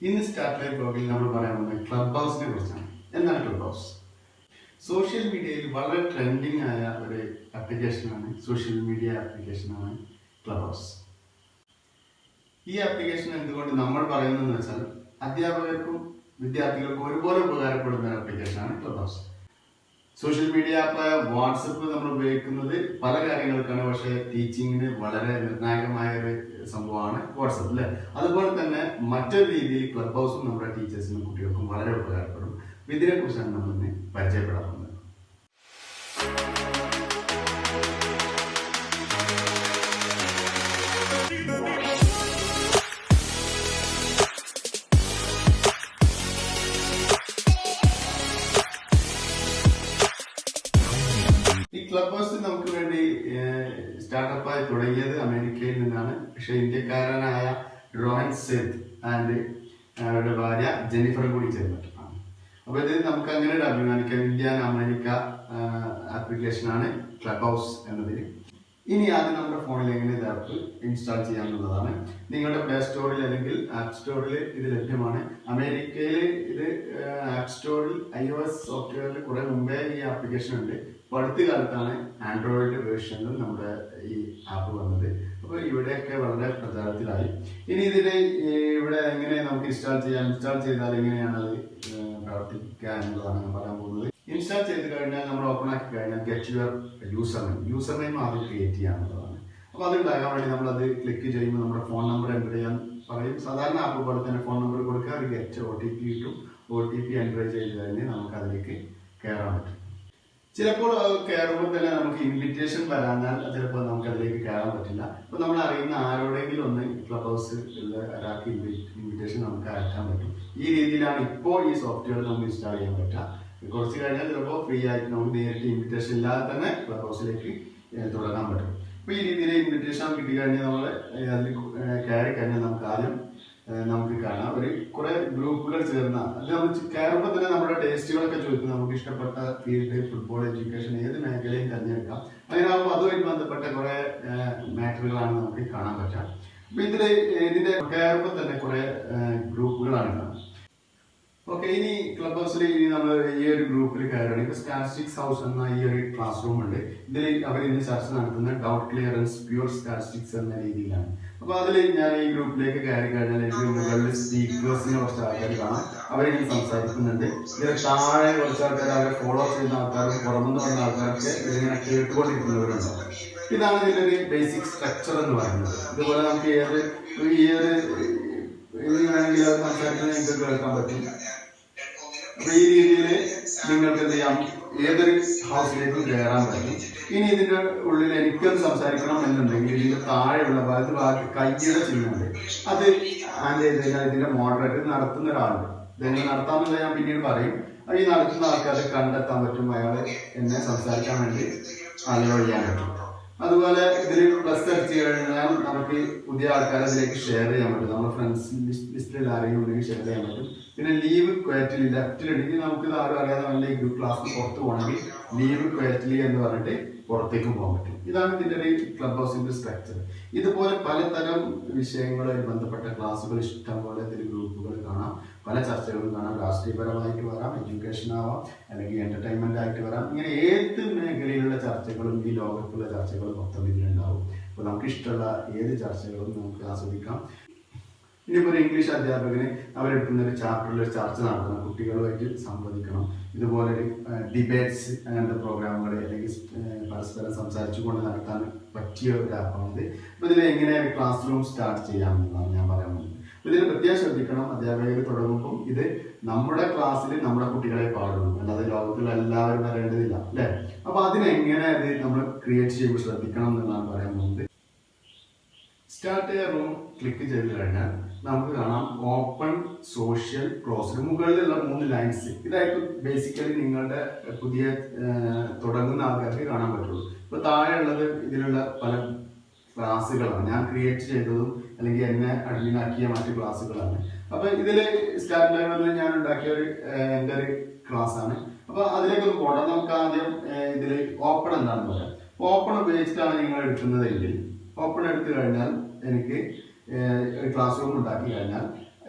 ഇന്ന് start life ബ്ലോഗിൽ നമ്മൾ പറയാൻ പോകുന്നത് ക്ലബ് ഹൗസിനെ കുറിച്ചാണ്. എന്താണ് ക്ലബ് ഹൗസ്? സോഷ്യൽ മീഡിയയിൽ വളരെ ട്രെൻഡിങ് ആയ ഒരു ആപ്ലിക്കേഷനാണ്, സോഷ്യൽ മീഡിയ ആപ്ലിക്കേഷനാണ് ക്ലബ് ഹൗസ്. ഈ ആപ്ലിക്കേഷൻ എന്തുകൊണ്ട് നമ്മൾ പറയുന്നതെന്ന് വെച്ചാൽ അധ്യാപകർക്കും വിദ്യാർത്ഥികൾക്കും ഒരുപോലെ ഉപകാരപ്പെടുന്ന ഒരു ആപ്ലിക്കേഷനാണ് ക്ലബ് ഹൗസ്. സോഷ്യൽ മീഡിയ ആപ്പായ വാട്സപ്പ് നമ്മൾ ഉപയോഗിക്കുന്നത് പല കാര്യങ്ങൾക്കാണ്, പക്ഷേ ടീച്ചിങ്ങിന് വളരെ നിർണായകമായ ഒരു സംഭവമാണ് വാട്സപ്പ് അല്ലേ. അതുപോലെ തന്നെ മറ്റൊരു രീതിയിൽ ക്ലബ് ഹൗസും നമ്മുടെ ടീച്ചേഴ്സിനും കുട്ടികൾക്കും വളരെ ഉപകാരപ്പെടും. ഇതിനെ കുറിച്ചാണ് നമ്മൾ ഇന്ന് പരിചയപ്പെടാൻ പോകുന്നത്. ക്ലബ് ഹൗസ് നമുക്ക് വേണ്ടി സ്റ്റാർട്ടപ്പായി തുടങ്ങിയത് അമേരിക്കയിൽ നിന്നാണ്. പക്ഷെ ഇന്ത്യക്കാരനായ റോഹൻ സെത്ത് ആൻഡ് അവരുടെ ഭാര്യ ജെന്നിഫറും കൂടി ചേർന്നിട്ടാണ്. അപ്പൊ ഇത് നമുക്ക് അങ്ങനെ ഒരു അഭിമാനിക്കാം. ഇന്ത്യ അമേരിക്ക ആപ്ലിക്കേഷനാണ് ക്ലബ് ഹൗസ് എന്നതിൽ. ഇനി ആദ്യം നമ്മുടെ ഫോണിൽ എങ്ങനെ ഇത് ആപ്പ് ഇൻസ്റ്റാൾ ചെയ്യാമെന്നുള്ളതാണ്. നിങ്ങളുടെ പ്ലേ സ്റ്റോറിൽ അല്ലെങ്കിൽ ആപ്പ് സ്റ്റോറിൽ ഇത് ലഭ്യമാണ്. അമേരിക്കയിൽ ഇത് ആപ്പ് സ്റ്റോറിൽ iOS സോഫ്റ്റ്വെയറിൽ കുറെ മുമ്പേ ഈ ആപ്ലിക്കേഷൻ ഉണ്ട്. ഇപ്പോൾ അടുത്ത കാലത്താണ് ആൻഡ്രോയിഡ് വേർഷനിലും നമ്മുടെ ഈ ആപ്പ് വന്നത്. അപ്പോൾ ഇവിടെയൊക്കെ വളരെ പ്രചാരത്തിലായി. ഇനി ഇതിന് ഇവിടെ എങ്ങനെ നമുക്ക് ഇൻസ്റ്റാൾ ചെയ്താൽ എങ്ങനെയാണ് അത് പ്രവർത്തിക്കുക എന്നുള്ളതാണ് ഞാൻ പറയാൻ പോകുന്നത്. ഇൻസ്റ്റാൾ ചെയ്ത് കഴിഞ്ഞാൽ നമ്മൾ ഓപ്പൺ ആക്കി കഴിഞ്ഞാൽ ഗെറ്റ് യുവർ യൂസർ നെയിം ആദ്യം ക്രിയേറ്റ് ചെയ്യാനുള്ളതാണ്. അപ്പോൾ അത് ഉണ്ടാകാൻ വേണ്ടി നമ്മളത് ക്ലിക്ക് ചെയ്യുമ്പോൾ നമ്മുടെ ഫോൺ നമ്പർ എൻ്റർ ചെയ്യാൻ പറയും. സാധാരണ ആപ്പ് പോലെ തന്നെ ഫോൺ നമ്പർ കൊടുക്കുക, അത് ഗെറ്റ് OTP കിട്ടും. OTP എൻ്റർ ചെയ്ത് കഴിഞ്ഞ് നമുക്ക് അതിലേക്ക് കയറാൻ പറ്റും. ചിലപ്പോൾ കയറുമ്പോൾ തന്നെ നമുക്ക് ഇൻവിറ്റേഷൻ വരാഞ്ഞാൽ ചിലപ്പോൾ നമുക്ക് അതിലേക്ക് കയറാൻ പറ്റില്ല. അപ്പോൾ നമ്മൾ അറിയുന്ന ആരോടെങ്കിലും ഒന്ന് ക്ലബ് ഹൗസ് ഉള്ള ഒരാൾക്ക് ഇൻവിറ്റേഷൻ നമുക്ക് അയക്കാൻ പറ്റും. ഈ രീതിയിലാണ് ഇപ്പോൾ ഈ സോഫ്റ്റ്വെയർ നമുക്ക് ഇൻസ്റ്റാൾ ചെയ്യാൻ പറ്റുക. കുറച്ച് കഴിഞ്ഞാൽ ചിലപ്പോൾ ഫ്രീ ആയിട്ട് നമുക്ക് നേരിട്ട് ഇൻവിറ്റേഷൻ ഇല്ലാതെ തന്നെ ക്ലബ് ഹൗസിലേക്ക് തുടങ്ങാൻ പറ്റും. അപ്പോൾ ഈ രീതിയിൽ ഇൻവിറ്റേഷൻ കിട്ടിക്കഴിഞ്ഞാൽ നമ്മൾ അതിൽ കയറി കഴിഞ്ഞാൽ നമുക്ക് ആദ്യം നമുക്ക് കാണാം ഒരു കുറെ ഗ്രൂപ്പുകൾ ചേർന്ന അത് നമ്മൾ കയറുമ്പോൾ തന്നെ നമ്മുടെ ടേസ്റ്റുകളൊക്കെ ചോദിക്കും. നമുക്ക് ഇഷ്ടപ്പെട്ട ഫീൽഡ്, ഫുട്ബോൾ, എഡ്യൂക്കേഷൻ, ഏത് മേഖലയും തിരഞ്ഞെടുക്കാം. അങ്ങനെ ആകുമ്പോൾ അതുമായിട്ട് ബന്ധപ്പെട്ട കുറെ മാറ്ററുകളാണ് നമുക്ക് കാണാൻ പറ്റുക. അപ്പൊ ഇതിന്റെ കയറുമ്പോൾ തന്നെ കുറെ ഗ്രൂപ്പുകളാണ് കാണുന്നത്. ഓക്കെ, ഇനി ക്ലബ് ഹൗസിൽ നമ്മൾ ഈ ഒരു ഗ്രൂപ്പിൽ കയറുകയാണ്. ഇപ്പൊ സ്റ്റാറ്റിസ്റ്റിക്സ് ഹൗസ് എന്ന ഈ ഒരു ക്ലാസ് റൂം ഉണ്ട്. ഇതിൽ അവർ ഇന്ന് ചർച്ച നടത്തുന്ന ഡൗട്ട് ക്ലിയറൻസ് പ്യൂർ സ്റ്റാറ്റിസ്റ്റിക്സ് എന്ന രീതിയിലാണ്. അപ്പൊ അതിൽ ഞാൻ ഈ ഗ്രൂപ്പിലേക്ക് കയറി കഴിഞ്ഞാൽ എനിക്ക് മുകളിൽ സ്പീക്കേഴ്സിനെ കുറച്ച് ആൾക്കാർ കാണാം. അവരിങ്ങനെ സംസാരിക്കുന്നുണ്ട്. ഇതിന് താഴെ കുറച്ച് ആൾക്കാർ അവരെ ഫോളോ ചെയ്യുന്ന ആൾക്കാരും പുറമെന്ന് വന്ന ആൾക്കാരൊക്കെ ഇതിങ്ങനെ കേട്ടുകൊണ്ടിരിക്കുന്നവരുണ്ടാവും. ഇതാണ് ഇതിന്റെ ഒരു ബേസിക് സ്ട്രക്ചർ എന്ന് പറയുന്നത്. ഇതുപോലെ നമുക്ക് ഈ ഒരു വേണമെങ്കിൽ അത് സംസാരിക്കുന്നത് നിങ്ങൾക്ക് കേൾക്കാൻ പറ്റും. അപ്പൊ ഈ രീതിയിൽ നിങ്ങൾക്ക് എന്ത് ചെയ്യാം, ഏതൊരു ഹൗസിലേക്കും കയറാൻ പറ്റും. ഇനി ഇതിന്റെ ഉള്ളിൽ എനിക്കൊന്ന് സംസാരിക്കണം എന്നുണ്ടെങ്കിൽ ഇതിന്റെ താഴെയുള്ള ഭാഗത്ത് കൈയുടെ ചിഹ്നമുണ്ട്. അത് ആൻഡ് ചെയ്ത് കഴിഞ്ഞാൽ ഇതിന്റെ മോഡറേറ്റർ നടത്തുന്ന ഒരാളുണ്ട്. ഇതെങ്ങനെ നടത്താമെന്ന് ഞാൻ പിന്നീട് പറയും. ഈ നടത്തുന്ന ആൾക്കാരെ കണ്ടെത്താൻ പറ്റും, അയാൾ എന്നെ സംസാരിക്കാൻ വേണ്ടി അലോ ചെയ്യാൻ പറ്റും. അതുപോലെ ഇതിൽ പ്ലസ് അടിച്ചു കഴിഞ്ഞാൽ നമുക്ക് പുതിയ ആൾക്കാരെ അതിലേക്ക് ഷെയർ ചെയ്യാൻ പറ്റും. നമ്മുടെ ഫ്രണ്ട്സ് ലിസ്റ്റിൽ ആരെങ്കിലും ഉണ്ടെങ്കിൽ ഷെയർ ചെയ്യാൻ പറ്റും. പിന്നെ ലീവ് ക്വയറ്റ്ലി ലെഫ്റ്റിലുണ്ടെങ്കിൽ നമുക്ക് ആരും അറിയാതെ വല്ല ഈ ക്ലാസ്സിൽ പുറത്ത് പോകണമെങ്കിൽ ലീവ് ക്വയറ്റ്ലി എന്ന് പറഞ്ഞിട്ട് പുറത്തേക്കും പോകാൻ പറ്റും. ഇതാണ് ഇതിന്റെ ഒരു ക്ലബ് ഹൗസിന്റെ സ്ട്രക്ചർ. ഇതുപോലെ പലതരം വിഷയങ്ങളുമായി ബന്ധപ്പെട്ട ക്ലാസ്സുകൾ ഇഷ്ടം പോലെ ഇതിൽ ഗ്രൂപ്പുകൾ കാണാം. പല ചർച്ചകളും കാണാം. രാഷ്ട്രീയപരമായിട്ട് വരാം, എഡ്യൂക്കേഷൻ ആവാം, അല്ലെങ്കിൽ എന്റർടൈൻമെന്റ് ആയിട്ട് വരാം. ഇങ്ങനെ ഏത് മേഖലയിലുള്ള ചർച്ചകളും ഈ ലോകത്തുള്ള ചർച്ചകളും മൊത്തം ഇതിലുണ്ടാവും. അപ്പോൾ നമുക്ക് ഇഷ്ടമുള്ള ഏത് ചർച്ചകളും നമുക്ക് ആസ്വദിക്കാം. ഇനിയിപ്പോൾ ഒരു ഇംഗ്ലീഷ് അധ്യാപകന് അവരെടുക്കുന്ന ഒരു ചാപ്റ്ററിൽ ഒരു ചർച്ച നടത്തണം, കുട്ടികളുമായിട്ട് സംവദിക്കണം. ഇതുപോലെ ഒരു ഡിബേറ്റ്സ് അങ്ങനത്തെ പ്രോഗ്രാമുകൾ അല്ലെങ്കിൽ പരസ്പരം സംസാരിച്ചുകൊണ്ട് നടത്താൻ പറ്റിയ ഒരു ആപ്പാണിത്. അപ്പോൾ ഇതിൽ എങ്ങനെ ക്ലാസ് റൂം സ്റ്റാർട്ട് ചെയ്യാമെന്നാണ് ഞാൻ പറയാൻ പോകുന്നത്. ഇതിന് പ്രത്യേകം ശ്രദ്ധിക്കണം. അധ്യാപകർ തുടങ്ങുമ്പോൾ ഇത് നമ്മുടെ ക്ലാസ്സിൽ നമ്മുടെ കുട്ടികളെ പാടുള്ളൂ, അല്ലാതെ ലോകത്തിൽ എല്ലാവരും വരേണ്ടതില്ല അല്ലേ. അപ്പൊ അതിനെങ്ങനെ അത് നമ്മൾ ക്രിയേറ്റ് ചെയ്യുമ്പോൾ ശ്രദ്ധിക്കണം എന്നാണ് പറയാൻ പോകുന്നത്. സ്റ്റാർട്ട് ചെയ്യാൻ റൂം ക്ലിക്ക് ചെയ്ത് കഴിഞ്ഞാൽ നമുക്ക് കാണാം ഓപ്പൺ, സോഷ്യൽ, ക്ലോസ്ഡ്. മുകളിലുള്ള 3 ലൈൻസ് ഇതായിരിക്കും ബേസിക്കലി നിങ്ങളുടെ പുതിയ തുടങ്ങുന്ന ആൾക്കാർക്ക് കാണാൻ പറ്റുള്ളൂ. ഇപ്പൊ താഴെയുള്ളത് ഇതിലുള്ള പല ക്ലാസ്സുകളാണ് ഞാൻ ക്രിയേറ്റ് ചെയ്തതും അല്ലെങ്കിൽ എന്നെ അഡ്മിനാക്കിയ മറ്റു ക്ലാസ്സുകളാണ്. അപ്പൊ ഇതില് സ്റ്റാർട്ട് ലെവലിൽ ഞാൻ ഉണ്ടാക്കിയ എൻ്റെ ഒരു ക്ലാസ് ആണ്. അപ്പൊ അതിലേക്കൊന്ന് പോകണം. നമുക്ക് ആദ്യം ഇതിൽ ഓപ്പൺ എന്താണെന്ന് പറയാം. ഓപ്പൺ ഉപയോഗിച്ചിട്ടാണ് നിങ്ങൾ എടുക്കുന്നതെങ്കിൽ ഓപ്പൺ എടുത്തു കഴിഞ്ഞാൽ എനിക്ക് ക്ലാസ് റൂം ഉണ്ടാക്കി കഴിഞ്ഞാൽ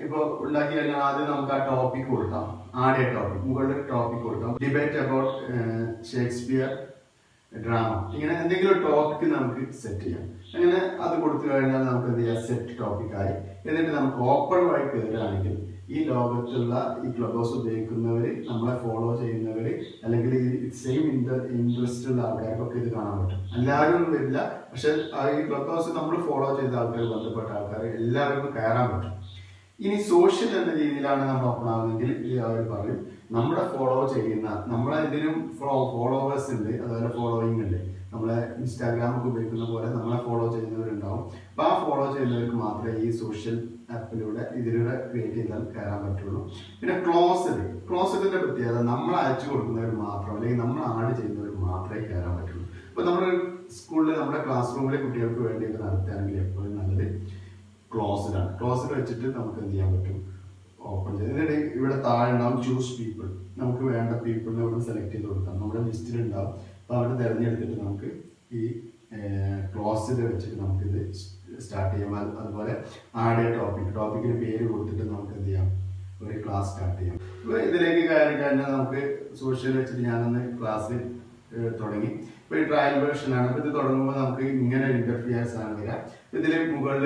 ഇപ്പോൾ ഉണ്ടാക്കി കഴിഞ്ഞാൽ ആദ്യം നമുക്ക് ആ ടോപ്പിക് കൊടുക്കാം. ആദ്യ ടോപ്പിക് മുകളിൽ ടോപ്പിക് കൊടുക്കാം. ഡിബേറ്റ് അബൌട്ട് ഷേക്സ്പിയർ ഡ്രാമ, ഇങ്ങനെ എന്തെങ്കിലും ടോപ്പിക് നമുക്ക് സെറ്റ് ചെയ്യാം. അങ്ങനെ അത് കൊടുത്തു കഴിഞ്ഞാൽ നമുക്ക് എന്ത് ചെയ്യാം, സെറ്റ് ടോപ്പിക്കായി. എന്നിട്ട് നമുക്ക് ഓപ്പൺ വഴി കയറുകയാണെങ്കിൽ ഈ ലോകത്തുള്ള ഈ ക്ലബ് ഹൗസ് ഉപയോഗിക്കുന്നവർ, നമ്മളെ ഫോളോ ചെയ്യുന്നവർ, അല്ലെങ്കിൽ ഈ സെയിം ഇൻട്രസ്റ്റ് ഉള്ള ആൾക്കാർക്കൊക്കെ ഇത് കാണാൻ പറ്റും. എല്ലാവരും ഒന്നും വരില്ല, പക്ഷെ ഈ ക്ലബ് ഹൗസ് നമ്മൾ ഫോളോ ചെയ്ത ആൾക്കാർ, ബന്ധപ്പെട്ട ആൾക്കാർ എല്ലാവർക്കും കയറാൻ പറ്റും. ഇനി സോഷ്യൽ എന്ന രീതിയിലാണ് നമ്മൾ ഓപ്പൺ ആവുന്നതെങ്കിൽ അവർ പറയും നമ്മുടെ ഫോളോ ചെയ്യുന്ന, നമ്മളെ ഇതിനും ഫോളോവേഴ്സ് ഉണ്ട്, അതുപോലെ ഫോളോയിങ് ഉണ്ട്. നമ്മളെ ഇൻസ്റ്റാഗ്രാമൊക്കെ ഉപയോഗിക്കുന്ന പോലെ നമ്മളെ ഫോളോ ചെയ്യുന്നവരുണ്ടാവും. അപ്പൊ ആ ഫോളോ ചെയ്യുന്നവർക്ക് മാത്രമേ ഈ സോഷ്യൽ ആപ്പിലൂടെ ഇതിലൂടെ ക്രിയേറ്റ് ചെയ്താൽ കയറാൻ പറ്റുള്ളൂ. പിന്നെ ക്ലോസ്ഡിന്റെ പ്രത്യേകത നമ്മൾ അയച്ചു കൊടുക്കുന്നവർ മാത്രം, അല്ലെങ്കിൽ നമ്മൾ ആഡ് ചെയ്യുന്നവർ മാത്രമേ കയറാൻ പറ്റുള്ളൂ. ഇപ്പൊ നമ്മുടെ സ്കൂളിൽ, നമ്മുടെ ക്ലാസ് റൂമിലെ കുട്ടികൾക്ക് വേണ്ടിയൊക്കെ നടത്തുകയാണെങ്കിൽ എപ്പോഴും നല്ലത് ക്ലോസ്ഡ് വെച്ചിട്ട് നമുക്ക് എന്ത് ചെയ്യാൻ പറ്റും, ഓപ്പൺ ചെയ്ത്. എന്നിട്ട് ഇവിടെ താഴെ ഉണ്ടാവും ചൂസ് പീപ്പിൾ. നമുക്ക് വേണ്ട പീപ്പിളിനെ ഇവിടെ സെലക്ട് ചെയ്ത് കൊടുക്കാം. നമ്മുടെ ലിസ്റ്റിൽ ഉണ്ടാവും. അപ്പോൾ അവിടെ തിരഞ്ഞെടുത്തിട്ട് നമുക്ക് ഈ ക്ലോസ്ഡ് വെച്ചിട്ട് നമുക്കിത് സ്റ്റാർട്ട് ചെയ്യാം. അതുപോലെ ആഡ് ടോപ്പിക്കിന് പേര് കൊടുത്തിട്ട് നമുക്ക് എന്ത് ചെയ്യാം, ഒരു ക്ലാസ് സ്റ്റാർട്ട് ചെയ്യാം. ഇപ്പോൾ ഇതിലേക്ക് കയറി കഴിഞ്ഞാൽ നമുക്ക് സോഷ്യൽ വെച്ചിട്ട് ഞാനൊന്ന് ക്ലാസ് തുടങ്ങി. ഇപ്പോൾ ഈ ട്രയൽ വേർഷനാണ്. അപ്പോൾ ഇത് തുടങ്ങുമ്പോൾ നമുക്ക് ഇങ്ങനെ ഇന്റർഫിയർസ് ആണ് വരിക. ഇതിൽ മുകളിൽ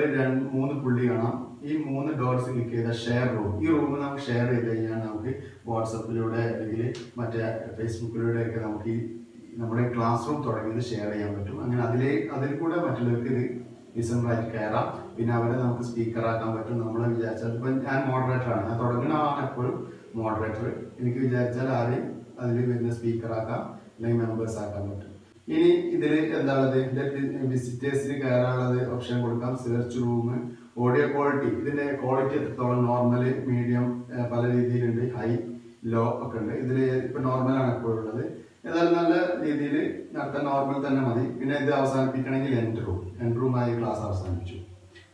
3 പുള്ളി കാണാം. ഈ 3 ഡോട്ട്സ് ക്ലിക്ക് ചെയ്ത ഷെയർ റൂം, ഈ റൂം നമുക്ക് ഷെയർ ചെയ്ത് കഴിഞ്ഞാൽ നമുക്ക് വാട്സപ്പിലൂടെ അല്ലെങ്കിൽ മറ്റേ ഫേസ്ബുക്കിലൂടെ ഒക്കെ നമുക്ക് ഈ നമ്മുടെ ക്ലാസ് റൂം തുടങ്ങിയത് ഷെയർ ചെയ്യാൻ പറ്റും. അങ്ങനെ അതിൽ കൂടെ മറ്റുള്ളവർക്ക് ഇത് ഡിസംബറായിട്ട് കയറാം. പിന്നെ അവരെ നമുക്ക് സ്പീക്കർ ആക്കാൻ പറ്റും. നമ്മളെ വിചാരിച്ചാൽ ഇപ്പം ഞാൻ മോഡറേറ്ററാണ്, ഞാൻ തുടങ്ങുന്ന ആളാണ് എപ്പോഴും മോഡറേറ്റർ. എനിക്ക് വിചാരിച്ചാൽ ആരെയും അതിൽ വരുന്ന സ്പീക്കർ ആക്കാം, അല്ലെങ്കിൽ മെമ്പേഴ്സ് ആക്കാൻ പറ്റും. ഇനി ഇതിൽ എന്താണുള്ളത്, വിസിറ്റേഴ്സിന് കയറാനുള്ളത് ഓപ്ഷൻ കൊടുക്കാം. സെർച്ച് റൂം, ഓഡിയോ ക്വാളിറ്റി, ഇതിന്റെ ക്വാളിറ്റി എത്രത്തോളം, നോർമൽ, മീഡിയം, പല രീതിയിലുണ്ട്, ഹൈ, ലോ ഒക്കെ ഉണ്ട്. ഇതിൽ ഇപ്പൊ നോർമലാണ് എപ്പോഴുള്ളത്. ഏതായാലും നല്ല രീതിയിൽ നടത്താൻ നോർമൽ തന്നെ മതി. പിന്നെ ഇത് അവസാനിപ്പിക്കണമെങ്കിൽ എൻഡ് റൂമായി ക്ലാസ് അവസാനിപ്പിച്ചു.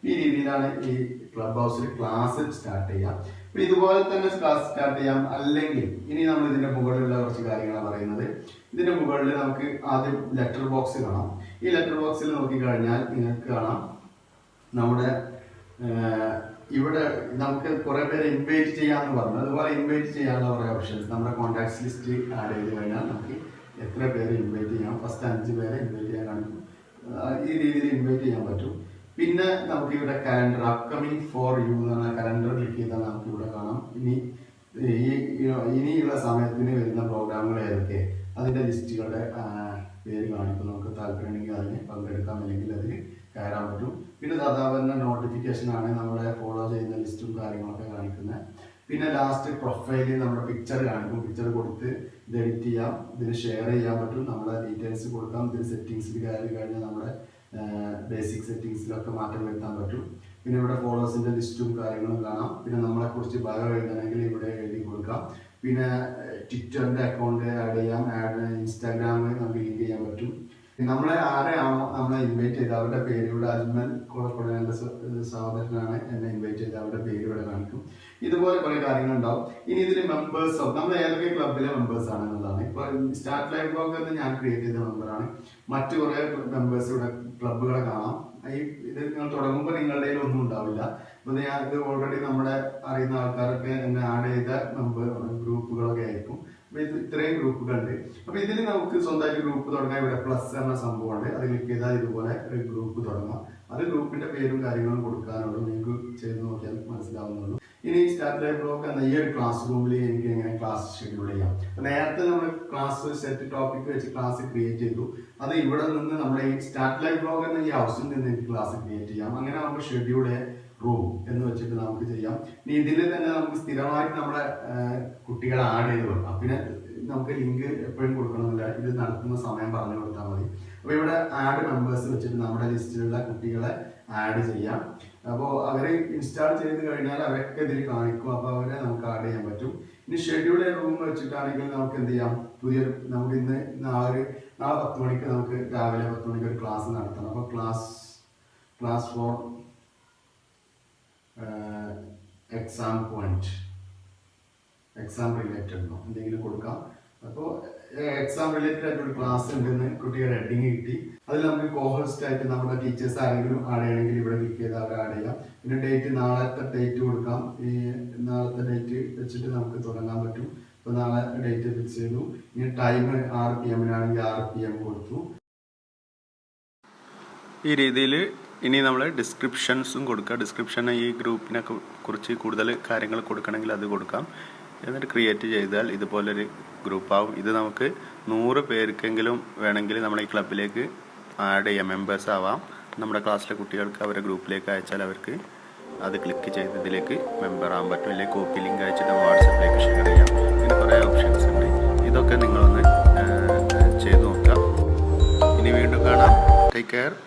ഈ രീതിയിലാണ് ഈ ക്ലബ് ഹൗസിൽ ക്ലാസ് സ്റ്റാർട്ട് ചെയ്യാം. അപ്പൊ ഇതുപോലെ തന്നെ ക്ലാസ് സ്റ്റാർട്ട് ചെയ്യാം. അല്ലെങ്കിൽ ഇനി നമ്മൾ ഇതിന്റെ മുകളിലുള്ള കുറച്ച് കാര്യങ്ങളാണ് പറയുന്നത്. ഇതിന്റെ മുകളിൽ നമുക്ക് ആദ്യം ലെറ്റർ ബോക്സ് കാണാം. ഈ ലെറ്റർ ബോക്സിൽ നോക്കിക്കഴിഞ്ഞാൽ നിങ്ങൾക്ക് കാണാം നമ്മുടെ ഇവിടെ നമുക്ക് കുറെ പേരെ ഇൻവൈറ്റ് ചെയ്യാന്ന് പറഞ്ഞു. അതുപോലെ ഇൻവൈറ്റ് ചെയ്യാനുള്ള കുറെ ഓപ്ഷൻസ് നമ്മുടെ കോൺടാക്ട്സ് ലിസ്റ്റ് ആഡ് ചെയ്ത് കഴിഞ്ഞാൽ നമുക്ക് എത്ര പേരെ ഇൻവൈറ്റ് ചെയ്യാം. ഫസ്റ്റ് 5 പേരെ ഇൻവൈറ്റ് ചെയ്യാൻ കാണിക്കും. ഈ രീതിയിൽ ഇൻവൈറ്റ് ചെയ്യാൻ പറ്റും. പിന്നെ നമുക്ക് ഇവിടെ കലണ്ടർ, അപ്കമിങ് ഫോർ യു എന്ന് പറഞ്ഞ കലണ്ടർ ക്ലിക്ക് ചെയ്താൽ നമുക്ക് ഇവിടെ കാണാം ഇനിയുള്ള സമയത്തിന് വരുന്ന പ്രോഗ്രാമുകൾ ഏതൊക്കെ, അതിന്റെ ലിസ്റ്റുകളുടെ പേര് കാണിക്കും. നമുക്ക് താല്പര്യമുണ്ടെങ്കിൽ അതിന് പങ്കെടുക്കാം, അല്ലെങ്കിൽ അതിന് കയറാൻ പറ്റും. പിന്നെ സാധാരണ നോട്ടിഫിക്കേഷൻ ആണ് നമ്മളെ ഫോളോ ചെയ്യുന്ന ലിസ്റ്റും കാര്യങ്ങളൊക്കെ കാണിക്കുന്നത്. പിന്നെ ലാസ്റ്റ് പ്രൊഫൈലിൽ നമ്മുടെ പിക്ചർ കാണിക്കും. പിക്ചർ കൊടുത്ത് ഇത് എഡിറ്റ് ചെയ്യാം, ഇതിന് ഷെയർ ചെയ്യാൻ പറ്റും, നമ്മുടെ ഡീറ്റെയിൽസ് കൊടുക്കാം. ഇതിന് സെറ്റിംഗ്സിൽ കയറി കഴിഞ്ഞാൽ നമ്മുടെ ബേസിക് സെറ്റിംഗ്സിലൊക്കെ മാറ്റം വരുത്താൻ പറ്റും. പിന്നെ ഇവിടെ ഫോളോവേഴ്സിന്റെ ലിസ്റ്റും കാര്യങ്ങളും കാണാം. പിന്നെ നമ്മളെ കുറിച്ച് ബയോ എഴുതണമെങ്കിൽ ഇവിടെ എഴുതി കൊടുക്കാം. പിന്നെ ട്വിറ്ററിന്റെ അക്കൗണ്ട് ആഡ് ചെയ്യാം, ഇൻസ്റ്റാഗ്രാമിൽ നമുക്ക് ലിങ്ക് ചെയ്യാൻ പറ്റും. നമ്മളെ ആരെയാണോ നമ്മളെ ഇൻവൈറ്റ് ചെയ്ത് അവരുടെ പേര് ഇവിടെ അജ്മൽ കോളക്കോട് എന്റെ സഹോദരനാണ് എന്നെ ഇൻവൈറ്റ് ചെയ്ത് അവരുടെ പേര് ഇവിടെ കാണിക്കും. ഇതുപോലെ കുറെ കാര്യങ്ങൾ ഉണ്ടാവും. ഇനി ഇതിൽ മെമ്പേഴ്സോ നമ്മൾ ഏതൊക്കെ ക്ലബിലെ മെമ്പേഴ്സ് ആണെന്നുള്ളതാണ്. ഇപ്പൊ സ്റ്റാർട്ട് ലൈവ് ബ്ലോഗ് എന്ന് ഞാൻ ക്രിയേറ്റ് ചെയ്ത മെമ്പറാണ്. മറ്റു കുറെ മെമ്പേഴ്സ് ഇവിടെ ക്ലബുകളെ കാണാം. ഇത് നിങ്ങൾ തുടങ്ങുമ്പോൾ നിങ്ങളുടെ ഒന്നും ഉണ്ടാവില്ല. അപ്പൊ ഞാൻ ഇത് ഓൾറെഡി നമ്മുടെ അറിയുന്ന ആൾക്കാരൊക്കെ എന്നെ ആഡ് ചെയ്ത ഗ്രൂപ്പുകളൊക്കെ ആയിരിക്കും. അപ്പൊ ഇത് ഇത്രയും ഗ്രൂപ്പുകളുണ്ട്. അപ്പൊ ഇതിൽ നമുക്ക് സ്വന്തമായിട്ട് ഗ്രൂപ്പ് തുടങ്ങാൻ ഇവിടെ പ്ലസ് എന്ന സംഭവമുണ്ട്. അത് ക്ലിക്ക് ചെയ്താൽ ഇതുപോലെ ഒരു ഗ്രൂപ്പ് തുടങ്ങാം. അത് ഗ്രൂപ്പിന്റെ പേരും കാര്യങ്ങളും കൊടുക്കാനുള്ളൂ. നിങ്ങൾക്ക് ചെയ്ത് നോക്കിയാൽ മനസ്സിലാവുന്നുള്ളൂ. ഇനി സ്റ്റാർട്ട് ലൈവ് ബ്ലോഗ് എന്ന ഈ ഒരു ക്ലാസ് റൂമിൽ എനിക്ക് എങ്ങനെ ക്ലാസ് ഷെഡ്യൂൾ ചെയ്യാം. നേരത്തെ നമ്മൾ ക്ലാസ് സെറ്റ് ടോപ്പിക് വെച്ച് ക്ലാസ് ക്രിയേറ്റ് ചെയ്തു. അത് ഇവിടെ നിന്ന് നമ്മുടെ ഈ സ്റ്റാർട്ട് ലൈവ് ബ്ലോഗ് എന്ന ഈ ഹൗസിൽ നിന്ന് എനിക്ക് ക്ലാസ് ക്രിയേറ്റ് ചെയ്യാം. അങ്ങനെ നമുക്ക് ഷെഡ്യൂൾ റൂം എന്ന് വെച്ചിട്ട് നമുക്ക് ചെയ്യാം. ഇനി ഇതിൽ തന്നെ നമുക്ക് സ്ഥിരമായിട്ട് നമ്മുടെ കുട്ടികളെ ആഡ് ചെയ്ത് കൊടുക്കാം. പിന്നെ നമുക്ക് ലിങ്ക് എപ്പോഴും കൊടുക്കണമെന്നില്ല, ഇത് നടത്തുന്ന സമയം പറഞ്ഞു കൊടുത്താൽ മതി. അപ്പൊ ഇവിടെ ആഡ് മെമ്പേഴ്സ് വെച്ചിട്ട് നമ്മുടെ ലിസ്റ്റിലുള്ള കുട്ടികളെ ആഡ് ചെയ്യാം. അപ്പോൾ അവരെ ഇൻസ്റ്റാൾ ചെയ്ത് കഴിഞ്ഞാൽ അവരൊക്കെ ഇതിൽ കാണിക്കും. അപ്പോൾ അവരെ നമുക്ക് ആഡ് ചെയ്യാൻ പറ്റും. ഇനി ഷെഡ്യൂൾ റൂം വെച്ചിട്ടാണെങ്കിൽ നമുക്ക് എന്ത് ചെയ്യാം, നമുക്ക് ഇന്ന് നാളെ 10 മണിക്ക് നമുക്ക് രാവിലെ 10 മണിക്ക് ഒരു ക്ലാസ് നടത്തണം. അപ്പോൾ ക്ലാസ് ഫോർ എക്സാം റിലേറ്റഡ് എന്തെങ്കിലും കൊടുക്കാം. അപ്പോൾ എക്സാം റിലേറ്റഡ് ആയിട്ട് ഒരു ക്ലാസ് ഉണ്ടെന്ന് കുട്ടികളുടെ ഹെഡിങ് കിട്ടി. അതിൽ നമുക്ക് കോഹോസ്റ്റ് ആയിട്ട് നമ്മുടെ ടീച്ചേഴ്സ് ആരെങ്കിലും ആഡ് ചെയ്യണമെങ്കിൽ ഇവിടെ ക്ലിക്ക് ചെയ്ത് അവിടെ ആഡ് ചെയ്യാം. പിന്നെ ഡേറ്റ് നാളത്തെ ഡേറ്റ് കൊടുക്കാം. ഈ നാളത്തെ ഡേറ്റ് വെച്ചിട്ട് നമുക്ക് തുടങ്ങാൻ പറ്റും. ഇപ്പോൾ നാളെ ഡേറ്റ് ഫിക്സ് ചെയ്തു. ഇനി ടൈം 6 PM ആണെങ്കിൽ 6 PM കൊടുത്തു. ഈ രീതിയിൽ ഇനി നമ്മൾ ഡിസ്ക്രിപ്ഷൻസും കൊടുക്കുക. ഡിസ്ക്രിപ്ഷൻ ഈ ഗ്രൂപ്പിനെ കുറിച്ച് കൂടുതൽ കാര്യങ്ങൾ കൊടുക്കണമെങ്കിൽ അത് കൊടുക്കാം. എന്നിട്ട് ക്രിയേറ്റ് ചെയ്താൽ ഇതുപോലൊരു ഗ്രൂപ്പാവും. ഇത് നമുക്ക് 100 പേർക്കെങ്കിലും വേണമെങ്കിൽ നമ്മൾ ഈ ക്ലബിലേക്ക് ആഡ് ചെയ്യാം, മെമ്പേഴ്സ് ആവാം. നമ്മുടെ ക്ലാസ്സിലെ കുട്ടികൾക്ക് അവരുടെ ഗ്രൂപ്പിലേക്ക് അയച്ചാൽ അവർക്ക് അത് ക്ലിക്ക് ചെയ്ത് ഇതിലേക്ക് മെമ്പർ ആവാൻ പറ്റും. അല്ലെങ്കിൽ കോപ്പി ലിങ്ക് അയച്ചിട്ട് വാട്സപ്പിലേക്ക് ഷെയർ ചെയ്യാം. ഇങ്ങനെ കുറേ ഓപ്ഷൻസ് ഉണ്ട്. ഇതൊക്കെ നിങ്ങളൊന്ന് ചെയ്ത് നോക്കുക. ഇനി വീണ്ടും കാണാം. Take care.